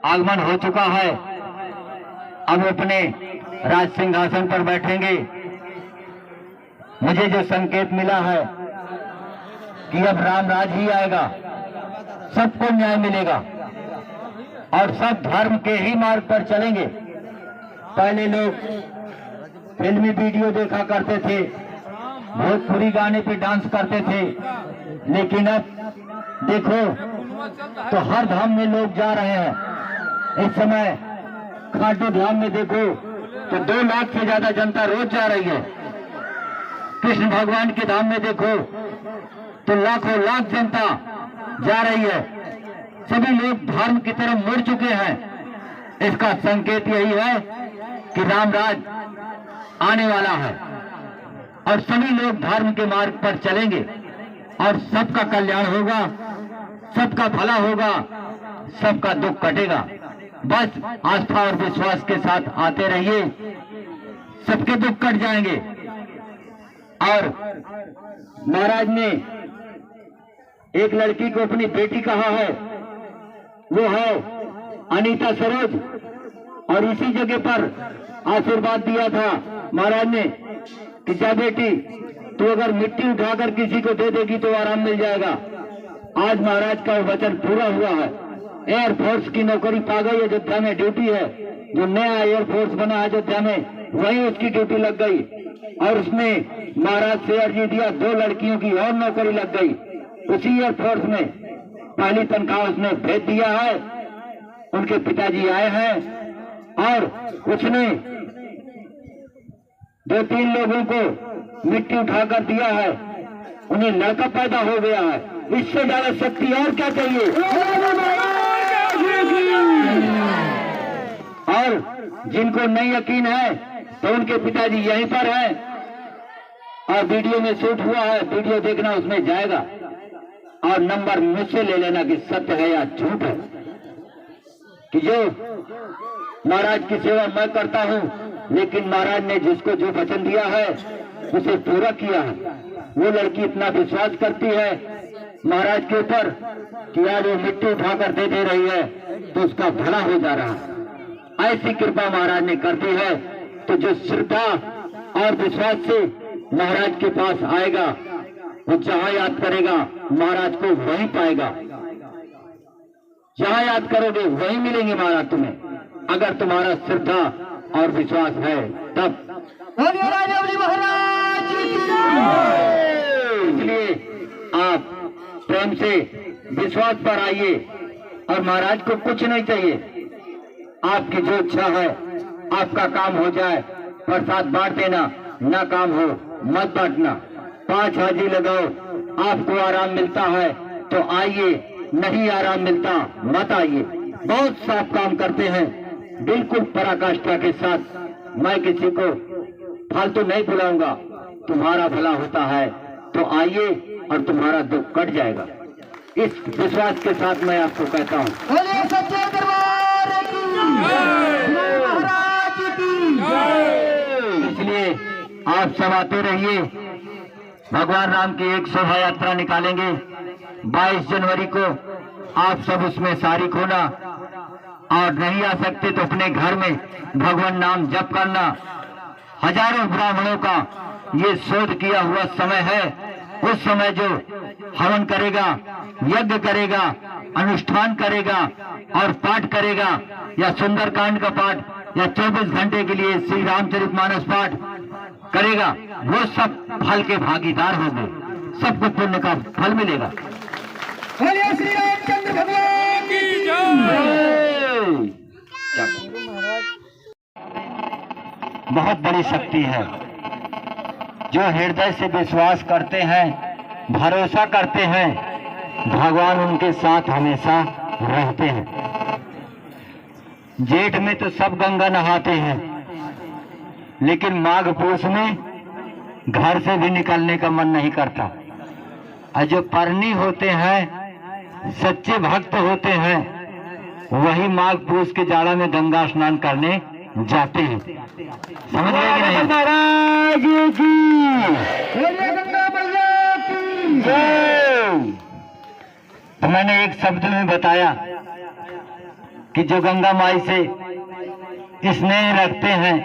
आगमन हो चुका है। अब अपने राज सिंहासन पर बैठेंगे। मुझे जो संकेत मिला है कि अब राम राज ही आएगा, सबको न्याय मिलेगा और सब धर्म के ही मार्ग पर चलेंगे। पहले लोग फिल्मी वीडियो देखा करते थे, भोजपुरी गाने पे डांस करते थे, लेकिन अब देखो तो हर धाम में लोग जा रहे हैं। इस समय खाटू धाम में देखो तो 2 लाख से ज्यादा जनता रोज जा रही है। कृष्ण भगवान के धाम में देखो तो लाखों लाख जनता जा रही है। सभी लोग धर्म की तरफ मुड़ चुके हैं। इसका संकेत यही है कि राम राज आने वाला है और सभी लोग धर्म के मार्ग पर चलेंगे और सबका कल्याण होगा, सबका भला होगा, सबका दुख कटेगा। बस आस्था और विश्वास के साथ आते रहिए, सबके दुख कट जाएंगे। और महाराज ने एक लड़की को अपनी बेटी कहा है, वो है अनीता सरोज, और इसी जगह पर आशीर्वाद दिया था महाराज ने कि जा बेटी, तू अगर मिट्टी उठाकर किसी को दे देगी तो आराम मिल जाएगा। आज महाराज का वचन पूरा हुआ है। एयरफोर्स की नौकरी पा गई, अयोध्या में ड्यूटी है। जो नया एयरफोर्स बना अयोध्या में, वहीं उसकी ड्यूटी लग गई और उसने महाराज से अर्जी दिया 2 लड़कियों की और नौकरी लग गई उसी एयरफोर्स में। पहली तनख्वाह उसने भेज दिया है। उनके पिताजी आए हैं और उसने 2-3 लोगों को मिट्टी उठाकर दिया है, उन्हें लड़का पैदा हो गया है। इससे ज्यादा शक्ति और क्या चाहिए? और जिनको नहीं यकीन है तो उनके पिताजी यहीं पर हैं और वीडियो में शूट हुआ है, वीडियो देखना, उसमें जाएगा और नंबर मुझसे ले लेना कि सत्य है या झूठ है। कि जो महाराज की सेवा मैं करता हूं, लेकिन महाराज ने जिसको जो वचन दिया है उसे पूरा किया है। वो लड़की इतना विश्वास करती है महाराज के ऊपर कि आज वो मिट्टी उठाकर दे रही है तो उसका भला हो जा रहा है। ऐसी कृपा महाराज ने कर दी है। तो जो श्रद्धा और विश्वास से महाराज के पास आएगा, वो जहां याद करेगा महाराज को वहीं पाएगा। जहां याद करोगे वहीं मिलेंगे महाराज तुम्हें, अगर तुम्हारा श्रद्धा और विश्वास है तब। इसलिए आप प्रेम से विश्वास पर आइए और महाराज को कुछ नहीं चाहिए। आपकी जो इच्छा है, आपका काम हो जाए, प्रसाद बांट देना, ना काम हो मत बांटना। 5 हाजी लगाओ, आपको आराम मिलता है तो आइए, नहीं आराम मिलता मत आइए। बहुत साफ काम करते हैं, बिल्कुल पराकाष्ठा के साथ। मैं किसी को फालतू नहीं बुलाऊंगा, तुम्हारा भला होता है तो आइए और तुम्हारा दुख कट जाएगा। इस विश्वास के साथ मैं आपको कहता हूँ, इसलिए आप सब आते रहिए। भगवान राम की एक शोभा यात्रा निकालेंगे 22 जनवरी को। आप सब उसमें शारिक होना, और नहीं आ सकते तो अपने घर में भगवान नाम जप करना। हजारों ब्राह्मणों का ये शोध किया हुआ समय है। उस समय जो हवन करेगा, यज्ञ करेगा, अनुष्ठान करेगा और पाठ करेगा, या सुंदरकांड का पाठ, या 24 घंटे के लिए श्री रामचरितमानस पाठ करेगा, वो सब फल के भागीदार होंगे, सबको पुण्य का फल मिलेगा। बोलिए श्री रामचंद्र भगवान की जय। बहुत बड़ी शक्ति है। जो हृदय से विश्वास करते हैं, भरोसा करते हैं, भगवान उनके साथ हमेशा रहते हैं। जेठ में तो सब गंगा नहाते हैं, लेकिन माघ पूस में घर से भी निकलने का मन नहीं करता। और जो परनी होते हैं, सच्चे भक्त होते हैं, वही माघ पूस के जाड़ा में गंगा स्नान करने जाते हैं। समझ गए कि नहीं? महाराज तो मैंने एक शब्द में बताया कि जो गंगा माई से स्नेह रखते हैं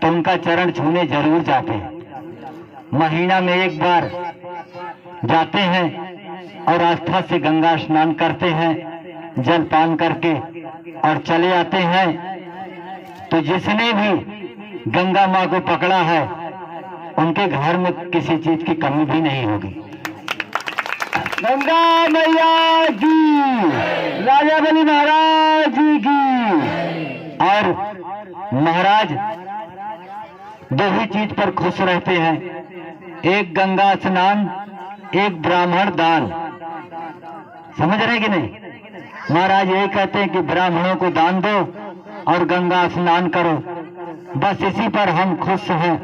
तो उनका चरण छूने जरूर जाते हैं। महीना में एक बार जाते हैं और आस्था से गंगा स्नान करते हैं, जल पान करके और चले आते हैं। तो जिसने भी गंगा माँ को पकड़ा है उनके घर में किसी चीज की कमी भी नहीं होगी। गंगा मैया की, राजा बलि महाराज जी की। और महाराज दो ही चीज पर खुश रहते हैं, एक गंगा स्नान, एक ब्राह्मण दान। समझ रहे कि नहीं? महाराज यही कहते हैं कि ब्राह्मणों को दान दो और गंगा स्नान करो, बस इसी पर हम खुश हैं।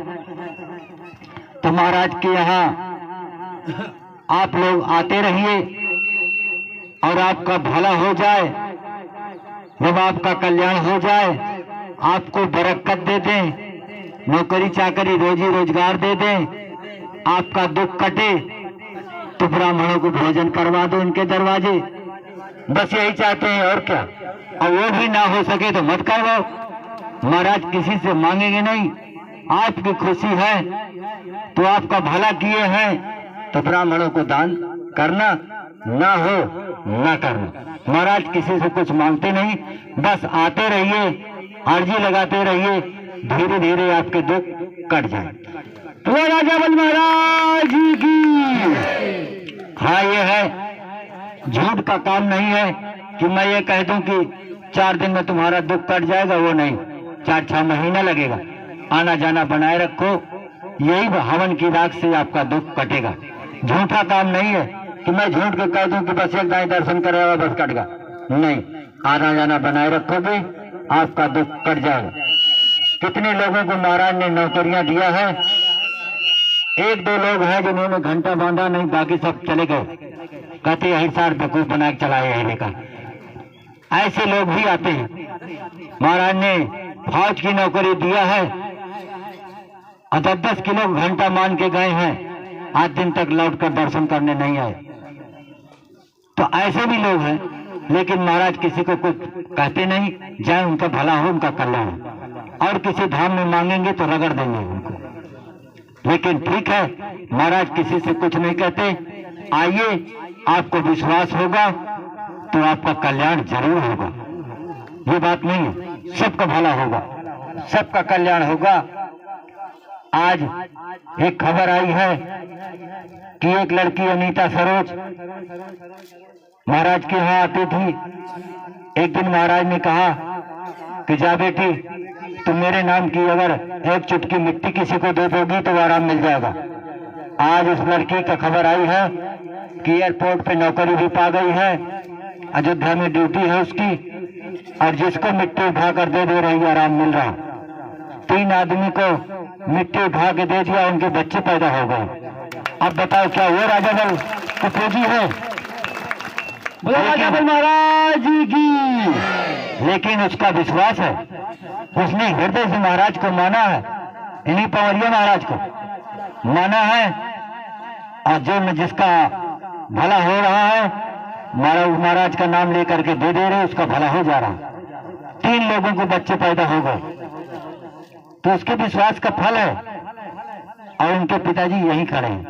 तो महाराज के यहाँ आप लोग आते रहिए और आपका भला हो जाए, जब आपका कल्याण हो जाए, आपको बरकत दे दें, नौकरी चाकरी रोजी रोजगार दे दें, आपका दुख कटे, तो ब्राह्मणों को भोजन करवा दो इनके दरवाजे। बस यही चाहते हैं और क्या। और वो भी ना हो सके तो मत करवाओ। महाराज किसी से मांगेंगे नहीं, आपकी खुशी है तो आपका भला किए हैं तो ब्राह्मणों को दान करना, ना हो ना करना। महाराज किसी से कुछ मांगते नहीं, बस आते रहिए, अर्जी लगाते रहिए, धीरे धीरे आपके दुख कट जाए। तो राजा बलि महाराज जी की। हाँ, ये है, झूठ का काम नहीं है कि मैं ये कह दूं कि 4 दिन में तुम्हारा दुख कट जाएगा, वो नहीं, 4-6 महीना लगेगा। आना जाना बनाए रखो, यही हवन की राख से आपका दुख कटेगा। झूठा काम नहीं है कि मैं झूठ के कह दूं कि बस एक दाई दर्शन करेगा बस कट गया, नहीं, आना जाना बनाए रखोगे आपका दुख कट जाएगा। कितने लोगों को महाराज ने नौकरियां दिया है, 1-2 लोग हैं जिन्होंने घंटा बांधा नहीं, बाकी सब चले गए, कहते यही सार बेवकूफ बना के चलाए यही लेकर। ऐसे लोग भी आते हैं। महाराज ने फौज की नौकरी दिया है और 10-10 किलो घंटा मान के गए हैं, आज दिन तक लौटकर दर्शन करने नहीं आए। तो ऐसे भी लोग हैं, लेकिन महाराज किसी को कुछ कहते नहीं, जाए उनका भला हो, उनका कल्याण हो। और किसी धाम में मांगेंगे तो रगड़ देंगे उनको, लेकिन ठीक है, महाराज किसी से कुछ नहीं कहते। आइए, आपको विश्वास होगा तो आपका कल्याण जरूर होगा, ये बात नहीं है, सबका भला होगा, सबका कल्याण होगा। आज एक खबर आई है कि एक लड़की अनीता सरोज महाराज के यहाँ आती थी। एक दिन महाराज ने कहा कि जा बेटी, तुम मेरे नाम की अगर एक चुटकी मिट्टी किसी को दे दोगी तो आराम मिल जाएगा। आज उस लड़की का खबर आई है कि एयरपोर्ट पे नौकरी भी पा गई है, अयोध्या में ड्यूटी है उसकी, और जिसको मिट्टी उठा कर दे रही है आराम मिल रहा। 3 आदमी को मिट्टी उठा के दे दिया, उनके बच्चे पैदा हो गए। अब बताओ क्या वो राजा बल को पूजी है? राजा बल महाराज जी की। लेकिन उसका विश्वास है, उसने हृदय से महाराज को माना है, इन्हीं पवरिया महाराज को माना है, और जो जिसका भला हो रहा है महाराज का नाम लेकर के दे रहे, उसका भला हो जा रहा। 3 लोगों को बच्चे पैदा हो गए, तो उसके विश्वास का फल है। और उनके पिताजी यहीं खड़े हैं,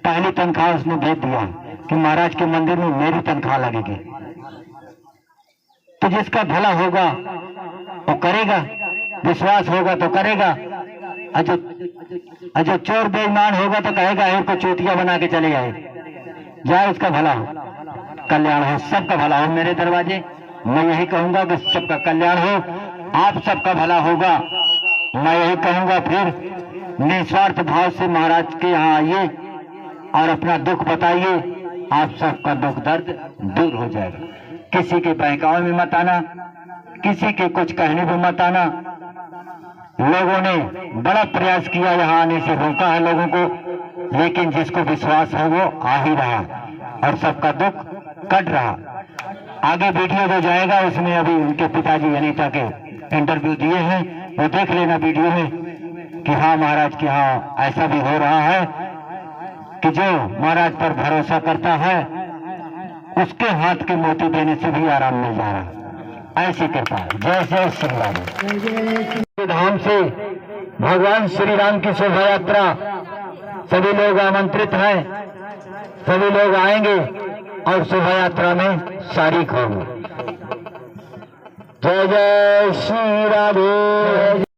पहली तनख्वाह उसने भेज दिया कि महाराज के मंदिर में मेरी तनख्वाह लगेगी। तो जिसका भला होगा वो करेगा, विश्वास होगा तो करेगा। जो चोर बेईमान होगा तो कहेगा इनको चूतिया बना के चले आए, जाए उसका भला हो, कल्याण हो, सबका भला हो। मेरे दरवाजे मैं यही कहूंगा कि सबका कल्याण हो, आप सबका भला होगा। मैं यही कहूंगा, फिर निस्वार्थ भाव से महाराज के यहाँ आइए और अपना दुख बताइए, आप सबका दुख दर्द दूर हो जाएगा। किसी के बहकावे में मत आना, किसी के कुछ कहने में मत आना। लोगों ने बड़ा प्रयास किया, यहाँ आने से रोका है लोगों को, लेकिन जिसको विश्वास है वो आ ही रहा और सबका दुख कट रहा। आगे वीडियो जो जाएगा उसमें अभी उनके पिताजी अनीता के इंटरव्यू दिए हैं, वो देख लेना वीडियो में कि हाँ महाराज के यहाँ ऐसा भी हो रहा है कि जो महाराज पर भरोसा करता है उसके हाथ के मोती देने से भी आराम मिल जा रहा है। ऐसी कृपा। जय जय श्री राम। जय जय धाम से भगवान श्री राम की शोभा यात्रा, सभी लोग आमंत्रित हैं, सभी लोग आएंगे और शोभा यात्रा में शारीक होंगे। जय जय श्री राधे।